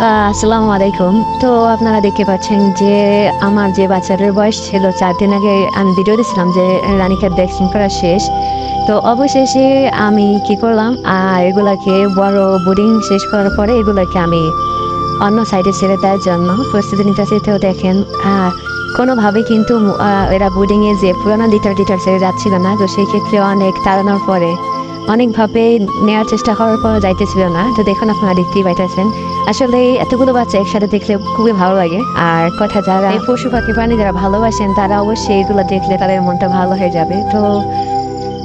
আসসালামু আলাইকুম। তো আপনারা দেখতে পাচ্ছেন যে আমার যে বাচ্চাটার বয়স ছিল ৪ দিন আগে আমি ভিডিও দিয়েছিলাম যে রানীক্ষেত ভ্যাকসিন করা শেষ। তো অবশেষে আমি কি করলাম এগুলাকে বড় বোর্ডিং শেষ করার পরে এগুলাকে আমি অন্য সাইডে ছেড়ে দেওয়ার জন্য প্রস্তুতি নিতেছি। তো দেখেন কোনোভাবে কিন্তু এরা বোর্ডিংয়ে যে পুরোনো লিটার ছেড়ে যাচ্ছিল না। তো সেই ক্ষেত্রে অনেক তাড়ানোর পরে অনেকভাবে নেওয়ার চেষ্টা করার পর যাইতেছিল না। তো দেখুন আপনারা দেখতেই পাইতেছেন আসলে এতগুলো বাচ্চা একসাথে দেখলে খুবই ভালো লাগে। আর কথা যারা এই পশু পাখি প্রাণী যারা ভালোবাসেন তারা অবশ্যই এগুলো দেখলে তাদের মনটা ভালো হয়ে যাবে। তো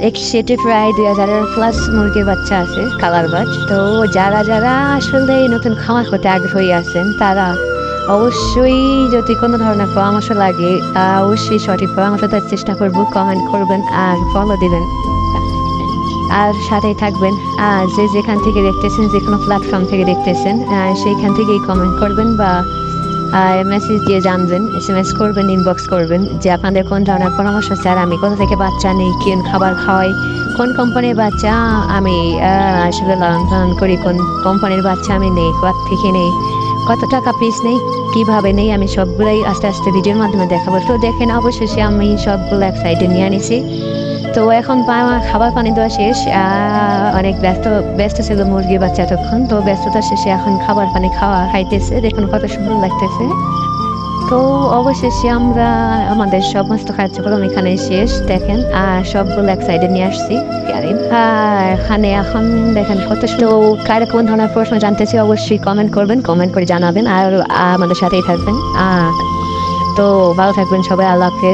এক সেটে প্রায় ২,০০০+ মুরগির বাচ্চা আছে কালার বাজ। তো যারা যারা আসলে এই নতুন খামার করতে আগ্রহী আছেন তারা অবশ্যই যদি কোনো ধরনের পরামর্শ লাগে অবশ্যই সঠিক পরামর্শ দেওয়ার চেষ্টা করব। কমেন্ট করবেন আর ফলো দিবেন আর সাথেই থাকবেন। যে যেখান থেকে দেখতেছেন যে কোনো প্ল্যাটফর্ম থেকে দেখতেছেন সেইখান থেকেই কমেন্ট করবেন বা মেসেজ দিয়ে জানবেন, SMS করবেন, ইনবক্স করবেন যে আপনাদের কোন ধরনের পরামর্শ চান, আমি কোথা থেকে বাচ্চা নেই, কোন খাবার খাওয়াই, কোন কোম্পানির বাচ্চা আমি আসলে লালন পালন করি, কোন কোম্পানির বাচ্চা আমি নেই, কোথা থেকে নেই, কত টাকা পিস নেই, কীভাবে নেই, আমি সবগুলোই আস্তে আস্তে ভিডিওর মাধ্যমে দেখাবো। তো দেখেন অবশেষে আমি সবগুলো এক সাইডে নিয়ে আনিছি। তো এখন আমার খাবার পানি দেওয়া শেষ। অনেক ব্যস্ত ছিল মুরগির বাচ্চা এতক্ষণ। তো ব্যস্ততা শেষে এখন খাবার পানি খাইতেছে, দেখুন কত সুন্দর লাগতেছে। তো অবশেষে আমরা আমাদের সমস্ত কার্যক্রম এখানে শেষ দেখেন। আর সবগুলো এক সাইডে নিয়ে আসছি। এখানে এখন দেখেন কত সুন্দর। কার কোন ধরনের প্রশ্ন জানতেছি অবশ্যই কমেন্ট করবেন, কমেন্ট করে জানাবেন আর আমাদের সাথেই থাকবেন। তো ভালো থাকবেন সবাই, আল্লাহ হাফেজ।